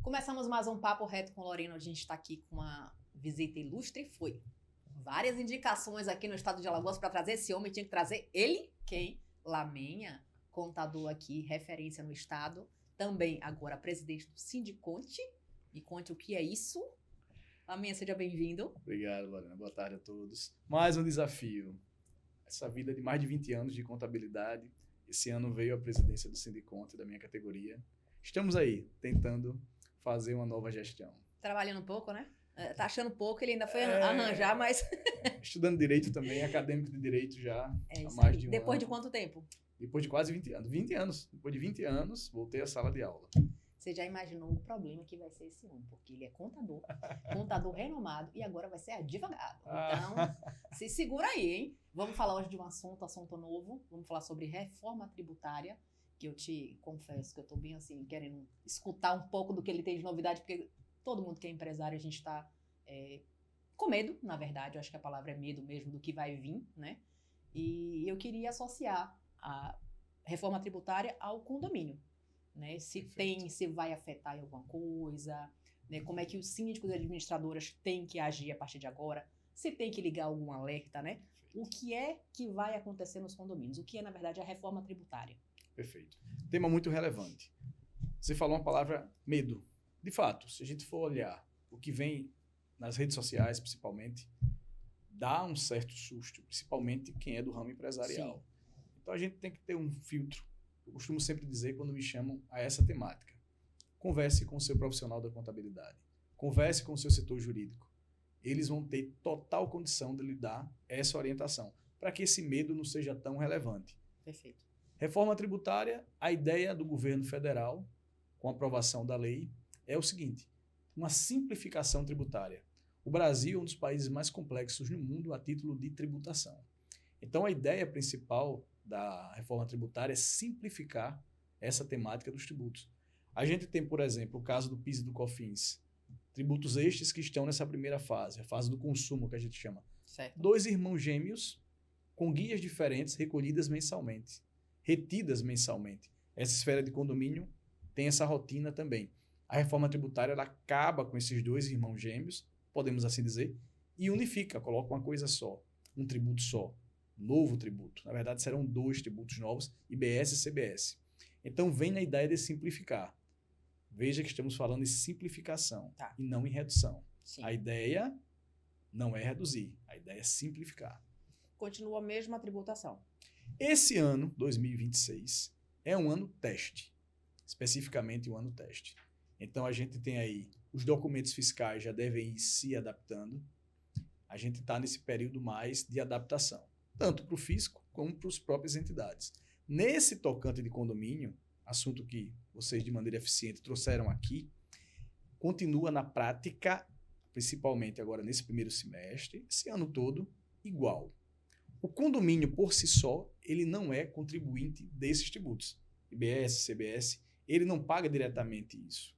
Começamos mais um Papo Reto com Lorena. A gente está aqui com uma visita ilustre. Foi várias indicações aqui no estado de Alagoas para trazer esse homem. Tinha que trazer ele, quem? Lamenha, contador aqui, referência no estado. Também agora presidente do Sindiconte. Me conte o que é isso. Lamenha, seja bem-vindo. Obrigado, Lorena. Boa tarde a todos. Mais um desafio. Essa vida de mais de 20 anos de contabilidade. Esse ano veio a presidência do Sindiconte, da minha categoria. Estamos aí, tentando fazer uma nova gestão. Trabalhando um pouco, né? Tá achando pouco, ele ainda foi arranjar, mas... Estudando Direito também, acadêmico de Direito já há isso mais aí. de um Depois ano. de quanto tempo? Depois de quase 20 anos. 20 anos. Depois de 20 anos, voltei à sala de aula. Você já imaginou o problema que vai ser esse homem? Porque ele é contador renomado e agora vai ser advogado. Então, se segura aí, hein? Vamos falar hoje de um assunto novo. Vamos falar sobre reforma tributária, que eu te confesso que eu tô bem assim, querendo escutar um pouco do que ele tem de novidade, porque todo mundo que é empresário, a gente tá com medo, na verdade, eu acho que a palavra é medo mesmo do que vai vir, né? E eu queria associar a reforma tributária ao condomínio, né? Se vai afetar em alguma coisa, né? Como é que os síndicos e administradoras têm que agir a partir de agora, se tem que ligar algum alerta, né? O que é que vai acontecer nos condomínios? O que é, na verdade, a reforma tributária? Perfeito. Tema muito relevante. Você falou uma palavra medo. De fato, se a gente for olhar o que vem nas redes sociais, principalmente, dá um certo susto, principalmente quem é do ramo empresarial. Sim. Então a gente tem que ter um filtro. Eu costumo sempre dizer quando me chamam a essa temática. Converse com o seu profissional da contabilidade. Converse com o seu setor jurídico. Eles vão ter total condição de lhe dar essa orientação, para que esse medo não seja tão relevante. Perfeito. Reforma tributária, a ideia do governo federal, com a aprovação da lei, é o seguinte: uma simplificação tributária. O Brasil é um dos países mais complexos no mundo a título de tributação. Então, a ideia principal da reforma tributária é simplificar essa temática dos tributos. A gente tem, por exemplo, o caso do PIS e do COFINS, tributos estes que estão nessa primeira fase, a fase do consumo que a gente chama. Certo. 2 irmãos gêmeos com guias diferentes recolhidas mensalmente, retidas mensalmente. Essa esfera de condomínio tem essa rotina também. A reforma tributária ela acaba com esses 2 irmãos gêmeos, podemos assim dizer, e unifica, coloca uma coisa só, um tributo só, novo tributo. Na verdade, serão 2 tributos novos, IBS e CBS. Então, vem na ideia de simplificar. Veja que estamos falando em simplificação e não em redução. Sim. A ideia não é reduzir, a ideia é simplificar. Continua a mesma tributação. Esse ano, 2026, é um ano teste, especificamente um ano teste. Então, a gente tem aí, os documentos fiscais já devem ir se adaptando. A gente está nesse período mais de adaptação, tanto para o fisco como para as próprias entidades. Nesse tocante de condomínio, assunto que vocês de maneira eficiente trouxeram aqui, continua na prática, principalmente agora nesse primeiro semestre, esse ano todo, igual. O condomínio, por si só, ele não é contribuinte desses tributos. IBS, CBS, ele não paga diretamente isso.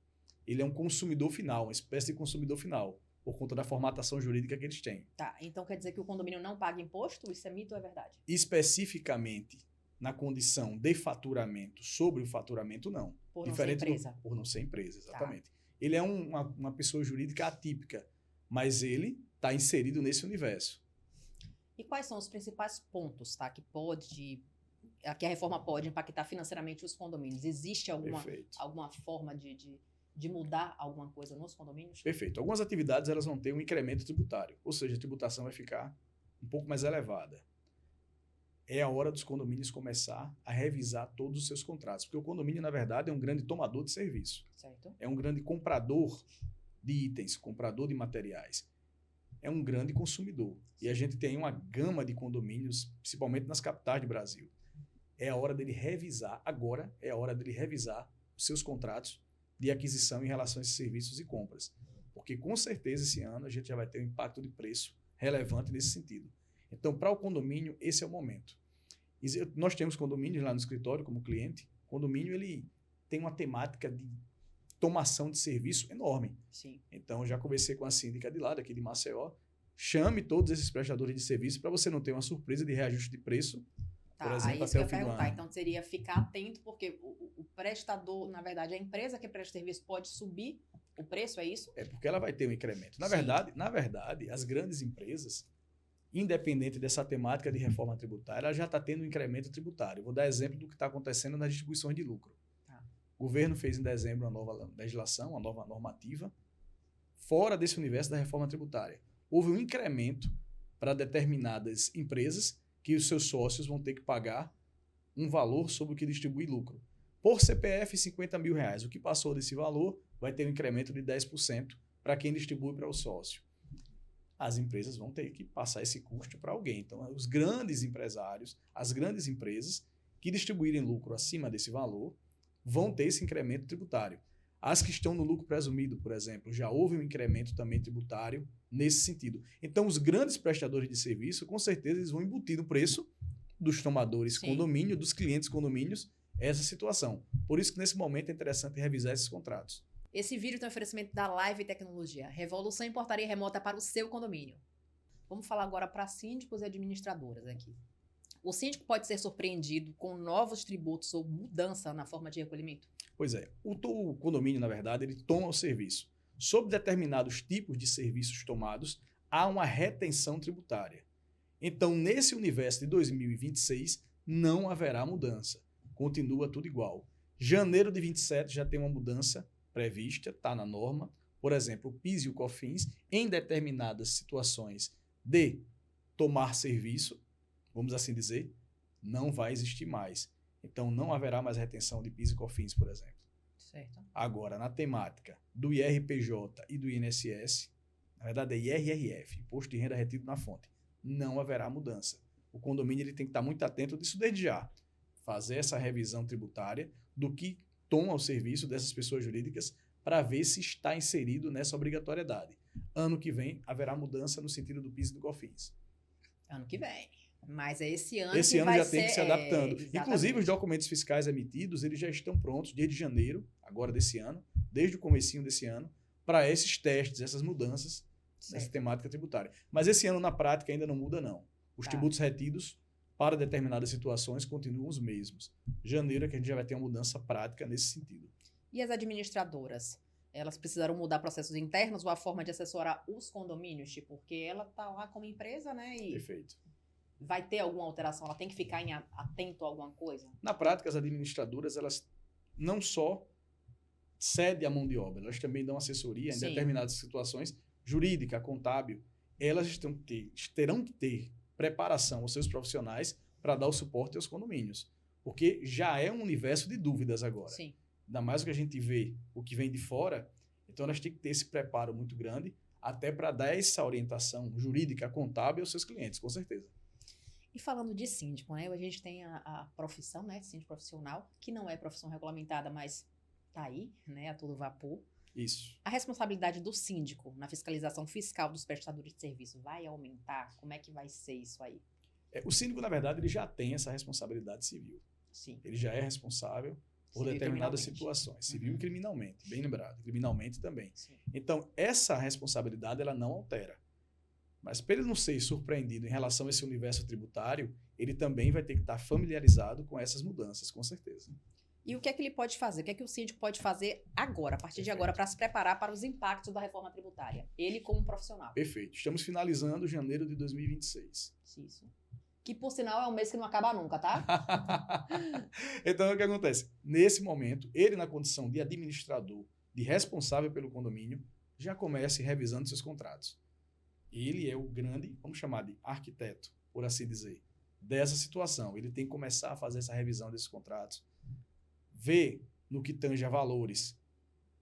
Ele é um consumidor final, uma espécie de consumidor final, por conta da formatação jurídica que eles têm. Tá, então quer dizer que o condomínio não paga imposto? Isso é mito ou é verdade? Especificamente, na condição de faturamento sobre o faturamento, não. Por não ser empresa. Por não ser empresa, exatamente. Tá. Ele é uma pessoa jurídica atípica, mas ele está inserido nesse universo. E quais são os principais pontos, tá, que a reforma pode impactar financeiramente os condomínios? Existe alguma forma de mudar alguma coisa nos condomínios? Perfeito. Algumas atividades elas vão ter um incremento tributário, ou seja, a tributação vai ficar um pouco mais elevada. É a hora dos condomínios começar a revisar todos os seus contratos, porque o condomínio, na verdade, é um grande tomador de serviço. Certo. É um grande comprador de itens, comprador de materiais. É um grande consumidor. E a gente tem uma gama de condomínios, principalmente nas capitais do Brasil. É a hora dele revisar, agora é a hora dele revisar os seus contratos de aquisição em relação a esses serviços e compras. Porque, com certeza, esse ano a gente já vai ter um impacto de preço relevante nesse sentido. Então, para o condomínio, esse é o momento. Nós temos condomínios lá no escritório como cliente. O condomínio ele tem uma temática de tomação de serviço enorme. Sim. Então, já conversei com a síndica de lá, daqui de Maceió, chame todos esses prestadores de serviço para você não ter uma surpresa de reajuste de preço, por exemplo, isso que até eu o fim ia do perguntar. ano. Então, seria ficar atento, porque o prestador, na verdade, a empresa que presta serviço pode subir o preço, é isso? É porque ela vai ter um incremento. Na Sim. verdade, as grandes empresas, independente dessa temática de reforma tributária, ela já está tendo um incremento tributário. Vou dar exemplo do que está acontecendo nas distribuições de lucro. Tá. O governo fez em dezembro uma nova legislação, uma nova normativa, fora desse universo da reforma tributária. Houve um incremento para determinadas empresas que os seus sócios vão ter que pagar um valor sobre o que distribui lucro. Por CPF, R$50 mil. O que passou desse valor vai ter um incremento de 10% para quem distribui para o sócio. As empresas vão ter que passar esse custo para alguém. Então, os grandes empresários, as grandes empresas que distribuírem lucro acima desse valor vão ter esse incremento tributário. As que estão no lucro presumido, por exemplo, já houve um incremento também tributário nesse sentido. Então, os grandes prestadores de serviço, com certeza, eles vão embutir no preço dos tomadores condomínio, dos clientes condomínios, essa situação. Por isso que, nesse momento, é interessante revisar esses contratos. Esse vídeo tem oferecimento da Live Tecnologia, revolução em portaria remota para o seu condomínio. Vamos falar agora para síndicos e administradoras aqui. O síndico pode ser surpreendido com novos tributos ou mudança na forma de recolhimento? Pois é. O condomínio, na verdade, ele toma o serviço. Sob determinados tipos de serviços tomados, há uma retenção tributária. Então, nesse universo de 2026, não haverá mudança. Continua tudo igual. Janeiro de 27 já tem uma mudança prevista, está na norma. Por exemplo, o PIS e o COFINS, em determinadas situações de tomar serviço, vamos assim dizer, não vai existir mais. Então, não haverá mais retenção de PIS e COFINS, por exemplo. Certo. Agora, na temática do IRPJ e do INSS, na verdade é IRRF, Imposto de Renda Retido na Fonte, não haverá mudança. O condomínio ele tem que estar muito atento disso desde já. Fazer essa revisão tributária do que toma o serviço dessas pessoas jurídicas para ver se está inserido nessa obrigatoriedade. Ano que vem, haverá mudança no sentido do PIS e do COFINS. Ano que vem. Mas é esse ano Esse que ano vai já tem que se adaptando. Exatamente. Inclusive, os documentos fiscais emitidos, eles já estão prontos desde janeiro, agora desse ano, desde o comecinho desse ano, para esses testes, essas mudanças nessa temática tributária. Mas esse ano, na prática, ainda não muda, não. Os tributos retidos para determinadas situações continuam os mesmos. Janeiro é que a gente já vai ter uma mudança prática nesse sentido. E as administradoras? Elas precisaram mudar processos internos ou a forma de assessorar os condomínios? Tipo, porque ela está lá como empresa, né? E Perfeito. vai ter alguma alteração? Ela tem que ficar atento a alguma coisa? Na prática, as administradoras, elas não só cedem a mão de obra, elas também dão assessoria em determinadas situações, jurídica, contábil. Elas terão que ter preparação aos seus profissionais para dar o suporte aos condomínios. Porque já é um universo de dúvidas agora. Sim. Ainda mais o que a gente vê, o que vem de fora. Então, elas têm que ter esse preparo muito grande até para dar essa orientação jurídica, contábil aos seus clientes, com certeza. E falando de síndico, né? A gente tem a profissão, né? Síndico profissional, que não é profissão regulamentada, mas tá aí, né? A todo vapor. Isso. A responsabilidade do síndico na fiscalização fiscal dos prestadores de serviço vai aumentar? Como é que vai ser isso aí? O síndico, na verdade, ele já tem essa responsabilidade civil. Sim. Ele já é responsável por Civil determinadas situações, civil e criminalmente, bem lembrado, criminalmente também. Sim. Então, essa responsabilidade ela não altera. Mas para ele não ser surpreendido em relação a esse universo tributário, ele também vai ter que estar familiarizado com essas mudanças, com certeza. E o que é que ele pode fazer? O que é que o síndico pode fazer agora, a partir de agora, para se preparar para os impactos da reforma tributária? Ele como profissional. Perfeito. Estamos finalizando janeiro de 2026. Isso. Que, por sinal, é um mês que não acaba nunca, tá? Então, o que acontece? Nesse momento, ele, na condição de administrador, de responsável pelo condomínio, já começa revisando seus contratos. Ele é o grande, vamos chamar de arquiteto, por assim dizer, dessa situação. Ele tem que começar a fazer essa revisão desses contratos, ver no que tange a valores,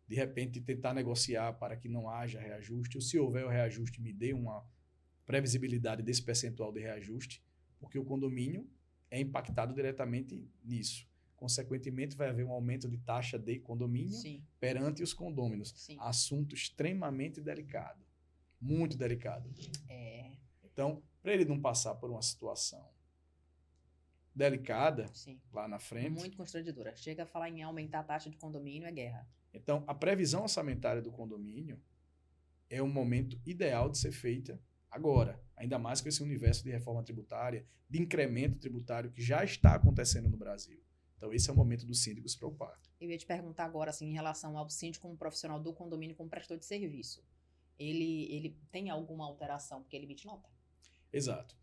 de repente tentar negociar para que não haja reajuste, ou se houver o reajuste, me dê uma previsibilidade desse percentual de reajuste, porque o condomínio é impactado diretamente nisso. Consequentemente, vai haver um aumento de taxa de condomínio perante os condôminos. Sim. Assunto extremamente delicado. Muito delicado. Então, para ele não passar por uma situação delicada lá na frente... Muito constrangedora. Chega a falar em aumentar a taxa de condomínio, é guerra. Então, a previsão orçamentária do condomínio é um momento ideal de ser feita agora, ainda mais com esse universo de reforma tributária, de incremento tributário que já está acontecendo no Brasil. Então, esse é o momento do síndico se preocupar. Eu ia te perguntar agora, assim, em relação ao síndico como profissional do condomínio, como prestador de serviço. Ele tem alguma alteração, porque ele emite nota? Exato.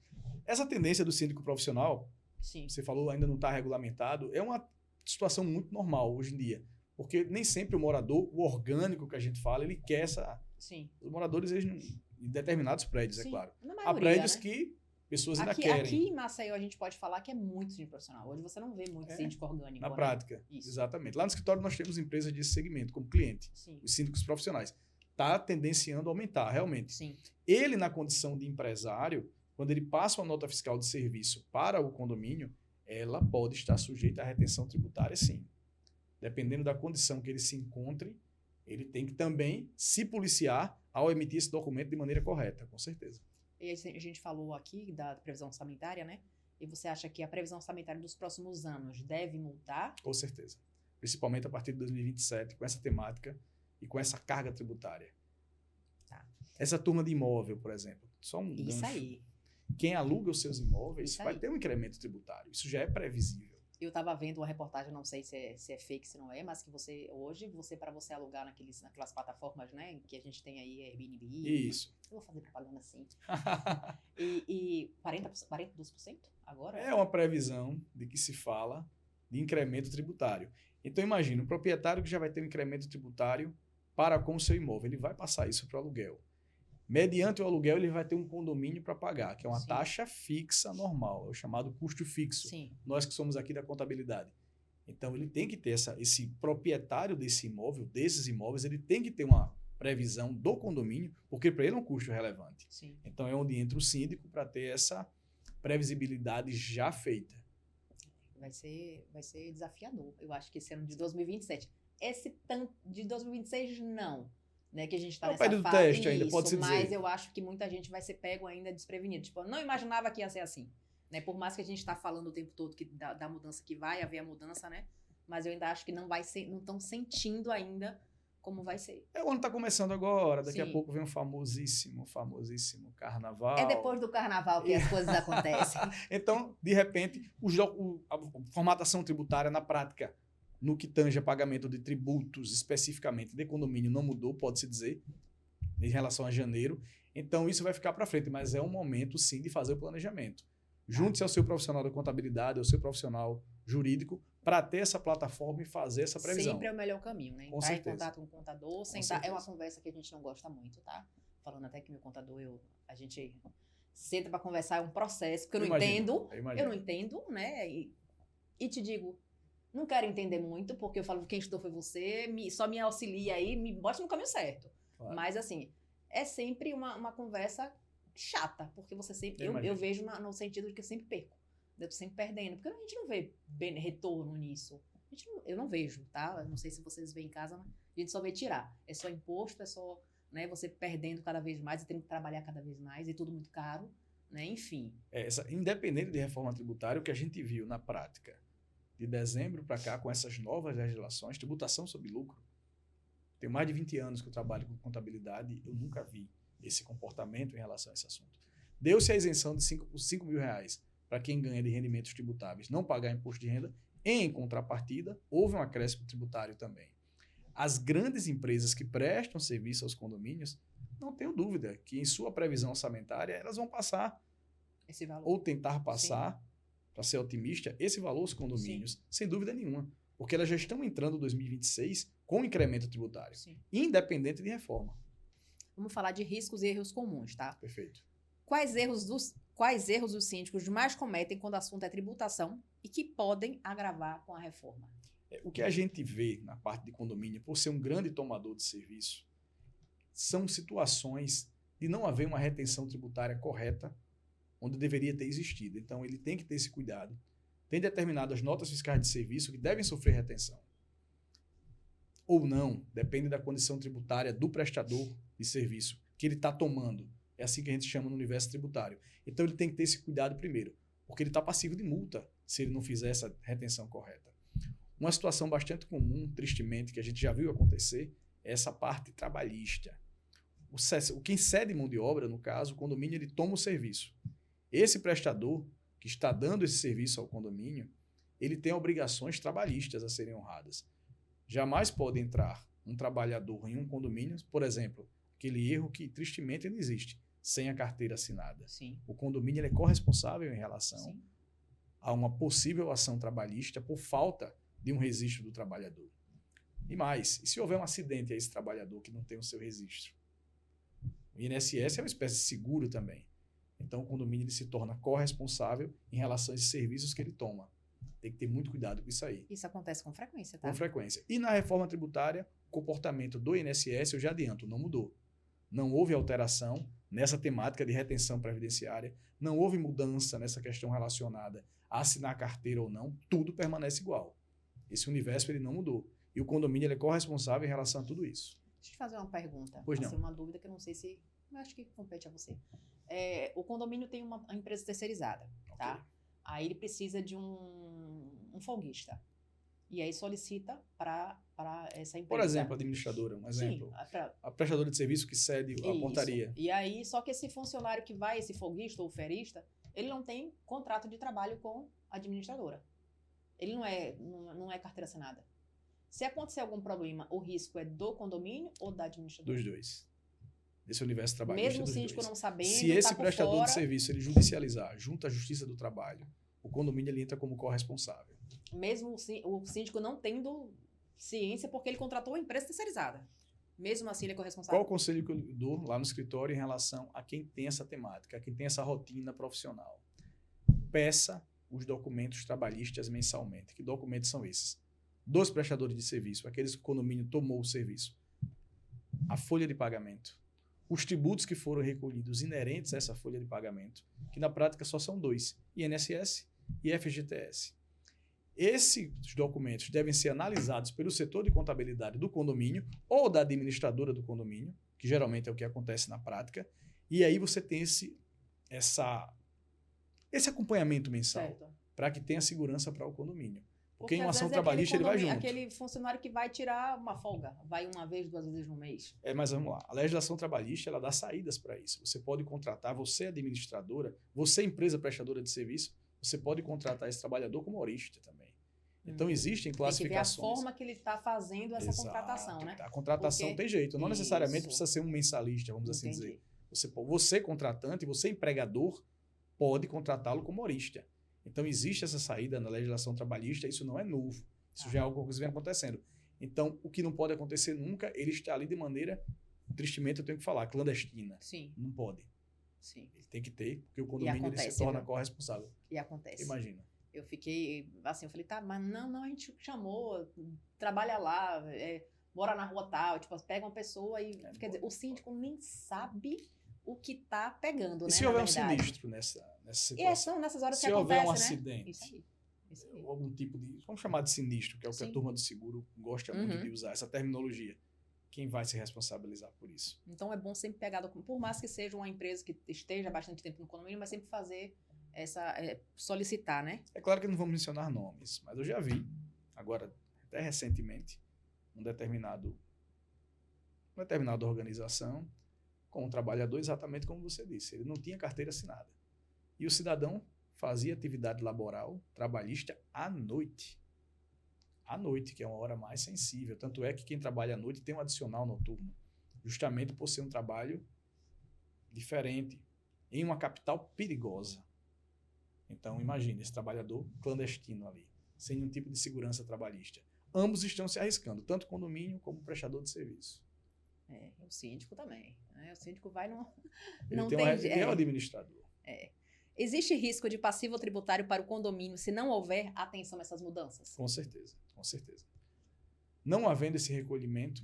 Essa tendência do síndico profissional, Sim. você falou, ainda não está regulamentado, é uma situação muito normal hoje em dia. Porque nem sempre o morador, o orgânico que a gente fala, ele quer essa... Sim. Os moradores, eles, em determinados prédios, Sim, é claro. na maioria, Há prédios né? que pessoas ainda Aqui querem. em Maceió a gente pode falar que é muito síndico profissional. Hoje você não vê muito síndico orgânico. Na né? prática, Isso. exatamente. Lá no escritório nós temos empresas desse segmento como cliente, Sim. os síndicos profissionais. Está tendenciando a aumentar, realmente. Sim. Ele, na condição de empresário, quando ele passa uma nota fiscal de serviço para o condomínio, ela pode estar sujeita à retenção tributária, sim. Dependendo da condição que ele se encontre, ele tem que também se policiar ao emitir esse documento de maneira correta, com certeza. E a gente falou aqui da previsão orçamentária, né? E você acha que a previsão orçamentária dos próximos anos deve multar? Com certeza. Principalmente a partir de 2027, com essa temática e com essa carga tributária. Tá. Essa turma de imóvel, por exemplo, só um Isso gancho. aí. Quem aluga os seus imóveis Isso vai aí. ter um incremento tributário. Isso já é previsível. Eu estava vendo uma reportagem, não sei se é fake, se não é, mas que para você alugar naquelas plataformas, né, que a gente tem aí, Airbnb. Isso. Eu vou fazer propaganda assim. E 42% agora? É uma previsão de que se fala de incremento tributário. Então, imagina, o proprietário que já vai ter um incremento tributário para com o seu imóvel, ele vai passar isso para o aluguel. Mediante o aluguel, ele vai ter um condomínio para pagar, que é uma Sim. taxa fixa normal, é o chamado custo fixo. Sim. Nós que somos aqui da contabilidade. Então, ele tem que ter esse proprietário desse imóvel, desses imóveis, ele tem que ter uma previsão do condomínio, porque para ele é um custo relevante. Sim. Então, é onde entra o síndico para ter essa previsibilidade já feita. Vai ser desafiador. Eu acho que esse ano de 2027. Esse tanto de 2026, não. Né, que a gente está É o nessa período fase. teste ainda, pode-se Mas dizer. eu acho que muita gente vai ser pego ainda desprevenido. Tipo, eu não imaginava que ia ser assim. Né? Por mais que a gente está falando o tempo todo que da mudança que vai haver a mudança, né? Mas eu ainda acho que não estão sentindo ainda como vai ser. O ano está começando agora, daqui a Sim. pouco vem um famosíssimo carnaval. É depois do carnaval que as coisas acontecem. Então, de repente, a formatação tributária na prática, no que tange a pagamento de tributos especificamente de condomínio, não mudou, pode-se dizer, em relação a janeiro. Então, isso vai ficar para frente, mas é um momento, sim, de fazer o planejamento. Junte-se ao seu profissional da contabilidade, ao seu profissional jurídico, para ter essa plataforma e fazer essa previsão. Sempre é o melhor caminho, né? Com Entrar em certeza. contato com o contador, sentar. certeza. É uma conversa que a gente não gosta muito, tá? Falando até que meu contador, a gente senta para conversar, é um processo, porque eu não entendo. Eu não entendo, né? E te digo, não quero entender muito, porque eu falo, quem estudou foi você, só me auxilia aí, me bote no caminho certo. Claro. Mas, assim, é sempre uma conversa chata, porque você sempre. Eu vejo no sentido de que eu sempre perco. Eu tô sempre perdendo, porque a gente não vê retorno nisso. Eu não vejo, tá? Eu não sei se vocês veem em casa, mas a gente só vê tirar. É só imposto, é só, né, você perdendo cada vez mais e tendo que trabalhar cada vez mais, e tudo muito caro, né? Enfim. Independente de reforma tributária, o que a gente viu na prática de dezembro para cá, com essas novas legislações, tributação sobre lucro, tenho mais de 20 anos que eu trabalho com contabilidade, eu nunca vi esse comportamento em relação a esse assunto. Deu-se a isenção de R$5 mil para quem ganha de rendimentos tributáveis não pagar imposto de renda. Em contrapartida, houve um acréscimo tributário também. As grandes empresas que prestam serviço aos condomínios, não tenho dúvida que em sua previsão orçamentária elas vão passar esse valor, ou tentar passar, para ser otimista, esse valor aos condomínios, sem dúvida nenhuma, porque elas já estão entrando em 2026 com incremento tributário, independente de reforma. Vamos falar de riscos e erros comuns, tá? Perfeito. Quais erros os síndicos mais cometem quando o assunto é tributação e que podem agravar com a reforma? O que a gente vê na parte de condomínio, por ser um grande tomador de serviço, são situações de não haver uma retenção tributária correta onde deveria ter existido. Então, ele tem que ter esse cuidado. Tem determinadas notas fiscais de serviço que devem sofrer retenção. Ou não, depende da condição tributária do prestador de serviço que ele está tomando. É assim que a gente chama no universo tributário. Então, ele tem que ter esse cuidado primeiro, porque ele está passivo de multa se ele não fizer essa retenção correta. Uma situação bastante comum, tristemente, que a gente já viu acontecer, é essa parte trabalhista. Quem cede mão de obra, no caso, o condomínio, ele toma o serviço. Esse prestador que está dando esse serviço ao condomínio, ele tem obrigações trabalhistas a serem honradas. Jamais pode entrar um trabalhador em um condomínio, por exemplo, aquele erro que tristemente não existe, sem a carteira assinada. Sim. O condomínio ele é corresponsável em relação Sim. a uma possível ação trabalhista por falta de um registro do trabalhador. E mais, e se houver um acidente a esse trabalhador que não tem o seu registro? O INSS é uma espécie de seguro também. Então o condomínio ele se torna corresponsável em relação a esses serviços que ele toma. Tem que ter muito cuidado com isso aí. Isso acontece com frequência, tá? Com frequência. E na reforma tributária, o comportamento do INSS, eu já adianto, não mudou. Não houve alteração nessa temática de retenção previdenciária, não houve mudança nessa questão relacionada a assinar carteira ou não, tudo permanece igual. Esse universo ele não mudou. E o condomínio ele é corresponsável em relação a tudo isso. Deixa eu te fazer uma pergunta. Pois não. Assim, uma dúvida que eu não sei se... Eu acho que compete a você. O condomínio tem uma empresa terceirizada, tá? Ok. Aí ele precisa de um folguista. E aí solicita para essa empresa. Por exemplo, a administradora, um exemplo. Sim, A prestadora de serviço que cede a isso. portaria. E aí, só que esse funcionário que vai, esse folguista ou ferista, ele não tem contrato de trabalho com a administradora. Ele não é carteira assinada. Se acontecer algum problema, o risco é do condomínio ou da administradora? Dos dois. Desse universo trabalhista. Mesmo o dos síndico dois. não sabendo, Se esse tá por prestador fora, de serviço ele judicializar junto à Justiça do Trabalho, o condomínio ele entra como corresponsável. mesmo o síndico não tendo ciência, porque ele contratou uma empresa terceirizada. Mesmo assim, ele é corresponsável. Qual o conselho que eu dou lá no escritório em relação a quem tem essa temática, a quem tem essa rotina profissional? Peça os documentos trabalhistas mensalmente. Que documentos são esses? Dos prestadores de serviço, aqueles que o condomínio tomou o serviço. A folha de pagamento. Os tributos que foram recolhidos inerentes a essa folha de pagamento, que na prática só são dois, INSS e FGTS. Esses documentos devem ser analisados pelo setor de contabilidade do condomínio ou da administradora do condomínio, que geralmente é o que acontece na prática, e aí você tem esse acompanhamento mensal para que tenha segurança para o condomínio. Porque em uma ação trabalhista ele vai junto. Aquele funcionário que vai tirar uma folga, vai uma vez, 2 vezes no mês. Mas vamos lá. A legislação trabalhista ela dá saídas para isso. Você pode contratar, você administradora, você empresa prestadora de serviço, você pode contratar esse trabalhador como horista também. Então existem classificações. Tem que ver a forma que ele está fazendo essa contratação, né? A contratação tem jeito. Não necessariamente precisa ser um mensalista, vamos assim dizer. Você contratante, você empregador, pode contratá-lo como horista. Então, existe essa saída na legislação trabalhista, isso não é novo. Isso já é algo que vem acontecendo. Então, o que não pode acontecer nunca, ele está ali de maneira, tristemente eu tenho que falar, clandestina. Sim. Não pode. Sim. Ele tem que ter, porque o condomínio ele se torna corresponsável. E acontece. Imagina. Eu fiquei, assim, eu falei, tá, mas não, a gente chamou, trabalha lá, mora na rua tal, tipo, pega uma pessoa e, quer dizer, o síndico nem sabe o que tá pegando, né? E se houver um sinistro nessa situação? São nessas horas que acontece, acontece, um né? acidente, isso aí. algum tipo de, vamos chamar de sinistro, que é o que a turma do seguro gosta muito de usar, essa terminologia. Quem vai se responsabilizar por isso? Então é bom sempre pegar, por mais que seja uma empresa que esteja há bastante tempo no condomínio, mas sempre fazer solicitar, né? É claro que não vamos mencionar nomes, mas eu já vi, agora, até recentemente, uma determinada organização com um trabalhador exatamente como você disse. Ele não tinha carteira assinada. E o cidadão fazia atividade laboral, trabalhista, à noite. À noite, que é uma hora mais sensível. Tanto é que quem trabalha à noite tem um adicional noturno, justamente por ser um trabalho diferente, em uma capital perigosa. Então, imagine esse trabalhador clandestino ali, sem nenhum tipo de segurança trabalhista. Ambos estão se arriscando, tanto o condomínio como o prestador de serviço. O síndico também. Né? O síndico vai no... Ele é o administrador. Existe risco de passivo tributário para o condomínio se não houver atenção a essas mudanças? Com certeza, com certeza. Não havendo esse recolhimento,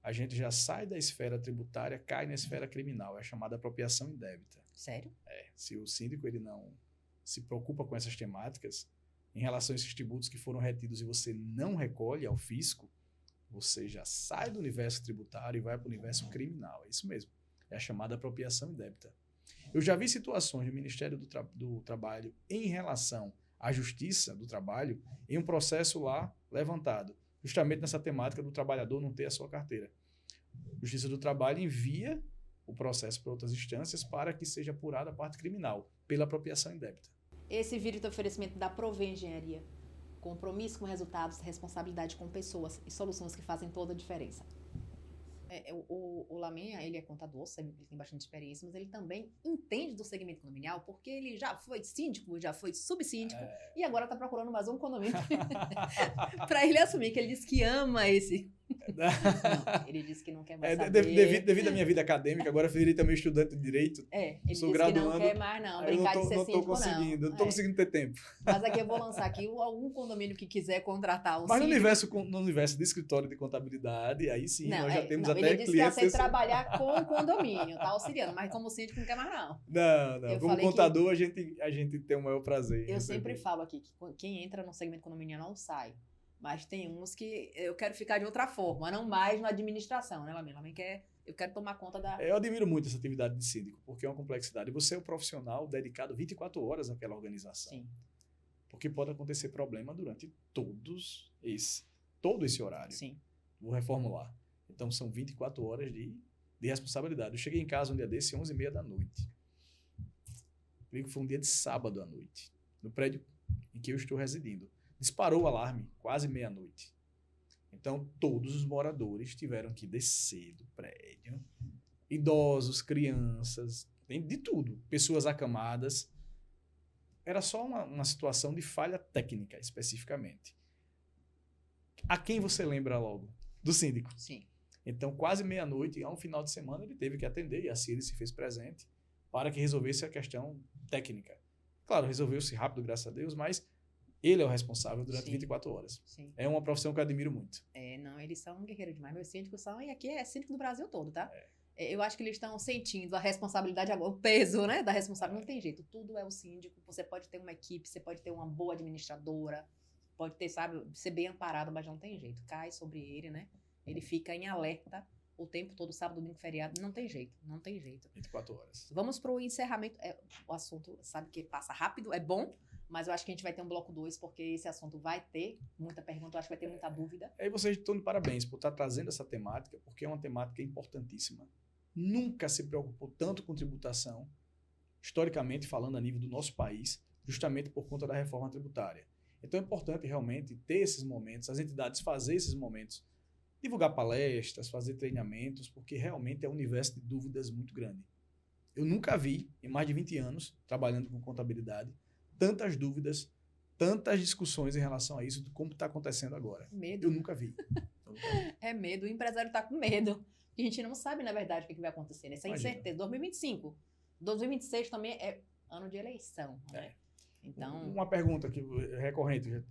a gente já sai da esfera tributária, cai na esfera criminal. É a chamada apropriação indébita. Sério? Se o síndico ele não se preocupa com essas temáticas, em relação a esses tributos que foram retidos e você não recolhe ao fisco, você já sai do universo tributário e vai para o universo criminal. É isso mesmo. É a chamada apropriação indébita. Eu já vi situações do Ministério do Trabalho em relação à Justiça do Trabalho em um processo lá levantado, justamente nessa temática do trabalhador não ter a sua carteira. Justiça do Trabalho envia o processo para outras instâncias para que seja apurada a parte criminal, pela apropriação indébita. Esse vira de oferecimento da Provê Engenharia. Compromisso com resultados, responsabilidade com pessoas e soluções que fazem toda a diferença. O Lamen, ele é contador, ele tem bastante experiência, mas ele também entende do segmento condominial, porque ele já foi síndico, já foi subsíndico, e agora está procurando mais um condomínio para ele assumir, que ele diz que ama esse. Não, ele disse que não quer mais saber. Devido à minha vida acadêmica, agora eu virei também estudante de Direito. Ele disse graduando, que não quer mais não, brincar de ser síndico não. Não estou conseguindo ter tempo. Mas aqui eu vou lançar aqui algum condomínio que quiser contratar o Mas síndico. no universo de escritório de contabilidade, aí sim, nós já temos até ele disse clientes... que ia trabalhar com o condomínio, tá auxiliando, mas como síndico não quer mais não. Não. Como contador, a gente tem o maior prazer. Eu sempre falo aqui que quem entra no segmento condominial não sai. Mas tem uns que eu quero ficar de outra forma, não mais na administração, né, Lamen? Eu quero tomar conta da... Eu admiro muito essa atividade de síndico, porque é uma complexidade. Você é um profissional dedicado 24 horas àquela organização. Sim. Porque pode acontecer problema durante todo esse horário. Sim. Vou reformular. Então, são 24 horas de responsabilidade. Eu cheguei em casa um dia desse, 11h30 da noite. Foi um dia de sábado à noite, no prédio em que eu estou residindo. Disparou o alarme, quase meia-noite. Então, todos os moradores tiveram que descer do prédio. Idosos, crianças, de tudo. Pessoas acamadas. Era só uma situação de falha técnica, especificamente. A quem você lembra logo? Do síndico. Sim. Então, quase meia-noite, a um final de semana, ele teve que atender, e a Ciri se fez presente para que resolvesse a questão técnica. Claro, resolveu-se rápido, graças a Deus, mas ele é o responsável durante 24 horas. Sim. É uma profissão que eu admiro muito. Não, eles são guerreiros demais. Meus síndicos são, e aqui é síndico do Brasil todo, tá? Eu acho que eles estão sentindo a responsabilidade agora, o peso, né, da responsabilidade. Não tem jeito, tudo é o síndico. Você pode ter uma equipe, você pode ter uma boa administradora, pode ter, sabe, ser bem amparado, mas não tem jeito. Cai sobre ele, né? Ele fica em alerta o tempo todo, sábado, domingo, feriado. Não tem jeito. 24 horas. Vamos pro encerramento. O assunto, sabe que passa rápido, é bom. Mas eu acho que a gente vai ter um bloco 2, porque esse assunto vai ter muita pergunta, eu acho que vai ter muita dúvida. Aí vocês estão de parabéns por estar trazendo essa temática, porque é uma temática importantíssima. Nunca se preocupou tanto com tributação, historicamente falando, a nível do nosso país, justamente por conta da reforma tributária. Então é importante realmente ter esses momentos, as entidades fazer esses momentos, divulgar palestras, fazer treinamentos, porque realmente é um universo de dúvidas muito grande. Eu nunca vi, em mais de 20 anos, trabalhando com contabilidade, tantas dúvidas, tantas discussões em relação a isso, de como está acontecendo agora. Medo. Eu nunca vi. É medo, o empresário está com medo. A gente não sabe, na verdade, o que vai acontecer. Essa incerteza. 2025. 2026 também é ano de eleição. Né? Então... Uma pergunta aqui recorrente.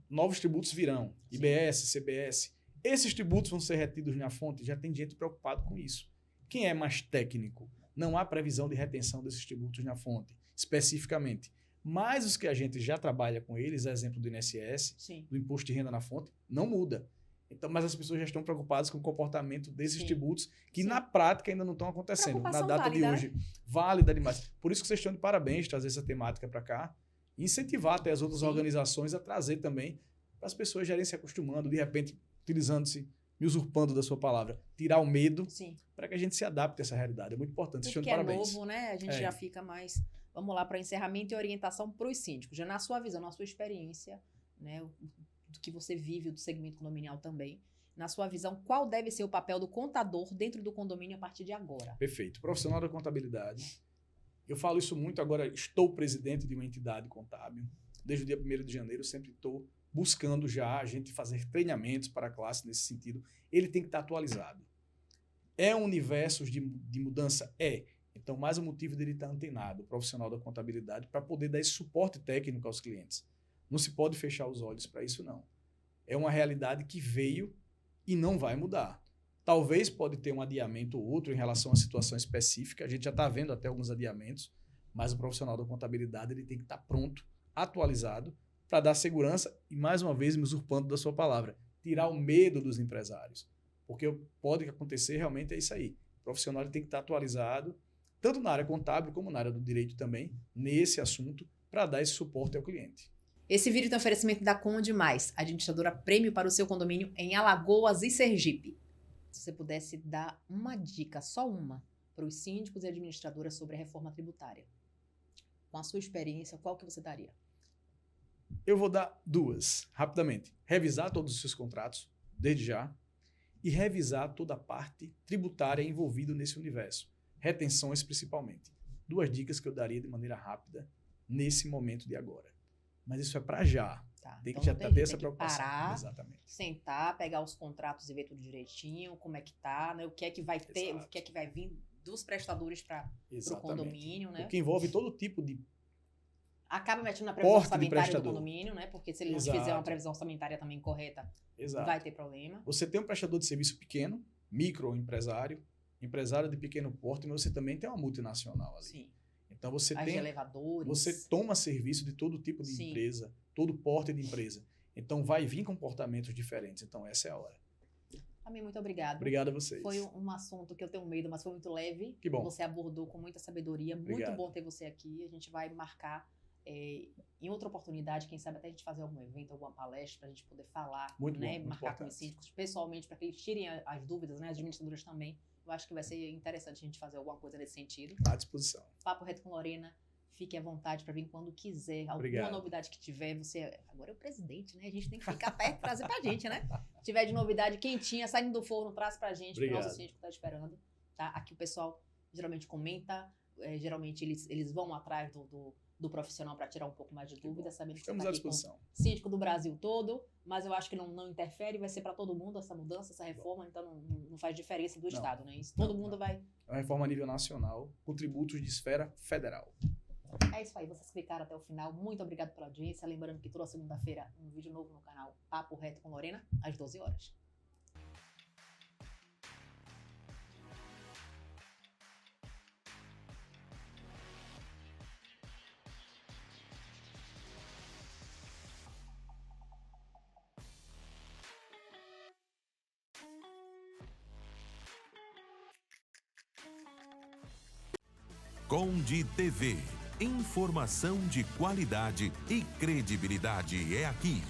Novos tributos virão. Sim. IBS, CBS. Esses tributos vão ser retidos na fonte? Já tem gente preocupado com isso. Quem é mais técnico? Não há previsão de retenção desses tributos na fonte, especificamente. Mas os que a gente já trabalha com eles, exemplo do INSS, Sim. do imposto de renda na fonte, não muda. Então, mas as pessoas já estão preocupadas com o comportamento desses Sim. tributos que Sim. na prática ainda não estão acontecendo. Na data válida, de hoje, válida demais. Por isso que vocês estão de parabéns trazer essa temática para cá e incentivar até as outras Sim. organizações a trazer também para as pessoas já irem se acostumando, de repente, utilizando-se, me usurpando da sua palavra, tirar o medo para que a gente se adapte a essa realidade. É muito importante. Vocês estão de parabéns. É novo, né? A gente já fica mais... Vamos lá para encerramento e orientação para os síndicos. Já na sua visão, na sua experiência, né, do que você vive, do segmento condominial também, na sua visão, qual deve ser o papel do contador dentro do condomínio a partir de agora? Perfeito. Profissional da contabilidade. Eu falo isso muito agora, estou presidente de uma entidade contábil. Desde o dia 1º de janeiro, sempre estou buscando já a gente fazer treinamentos para a classe nesse sentido. Ele tem que estar atualizado. É um universo de mudança? É. Então, mais um motivo dele estar antenado, o profissional da contabilidade, para poder dar esse suporte técnico aos clientes. Não se pode fechar os olhos para isso, não. É uma realidade que veio e não vai mudar. Talvez pode ter um adiamento ou outro em relação à situação específica. A gente já está vendo até alguns adiamentos, mas o profissional da contabilidade ele tem que estar pronto, atualizado, para dar segurança e, mais uma vez, me usurpando da sua palavra, tirar o medo dos empresários. Porque pode acontecer realmente é isso aí. O profissional ele tem que estar atualizado, tanto na área contábil como na área do direito também, nesse assunto, para dar esse suporte ao cliente. Esse vídeo tem oferecimento da Conde Mais, administradora prêmio para o seu condomínio em Alagoas e Sergipe. Se você pudesse dar uma dica, só uma, para os síndicos e administradoras sobre a reforma tributária, com a sua experiência, qual que você daria? Eu vou dar 2, rapidamente. Revisar todos os seus contratos, desde já, e revisar toda a parte tributária envolvida nesse universo. Retenções, principalmente. 2 dicas que eu daria de maneira rápida nesse momento de agora. Mas isso é para já. Tá, Tem então que já ter essa tem que preocupação. parar, Exatamente. sentar, pegar os contratos e ver tudo direitinho, como é que tá, né? O que é que vai ter, Exato. o que é que vai vir dos prestadores para o condomínio, né? O que envolve todo tipo de Acaba metendo na previsão porte de orçamentária do prestador. condomínio, né? Porque se ele não Exato. fizer uma previsão orçamentária também correta, Exato. vai ter problema. Você tem um prestador de serviço pequeno, microempresário, empresário de pequeno porte, mas você também tem uma multinacional ali. Sim. Então você As de tem, elevadores. você toma serviço de todo tipo de Sim. empresa, todo porte de empresa. Então vai vir comportamentos diferentes. Então essa é a hora. Também muito obrigada. Obrigado a vocês. Foi um assunto que eu tenho medo, mas foi muito leve. Que bom. Você abordou com muita sabedoria. Obrigado. Muito bom ter você aqui. A gente vai marcar em outra oportunidade, quem sabe até a gente fazer algum evento, alguma palestra, para a gente poder falar, Muito né? bom, muito Marcar com importante. os síndicos, pessoalmente, para que eles tirem as dúvidas, né? As administradoras também. Eu acho que vai ser interessante a gente fazer alguma coisa nesse sentido. À disposição. Papo Reto com Lorena. Fique à vontade para vir quando quiser. Alguma Obrigado. novidade que tiver, você... Agora é o presidente, né? A gente tem que ficar perto e trazer pra gente, né? Se tiver de novidade quentinha, saindo do forno, traz pra gente, que o nosso Obrigado. síndico tá esperando. Tá? Aqui o pessoal geralmente comenta, geralmente eles vão atrás do profissional para tirar um pouco mais de dúvida, sabendo que Estamos você à tá aqui com disposição. síndico do Brasil todo, mas eu acho que não interfere, vai ser para todo mundo essa mudança, essa reforma, então não faz diferença do Não. Estado, né? Isso, todo Não, mundo não. vai... É uma reforma a nível nacional, com tributos de esfera federal. É isso aí, vocês clicaram até o final. Muito obrigado pela audiência. Lembrando que toda segunda-feira um vídeo novo no canal Papo Reto com Lorena, às 12 horas. Conde TV. Informação de qualidade e credibilidade é aqui.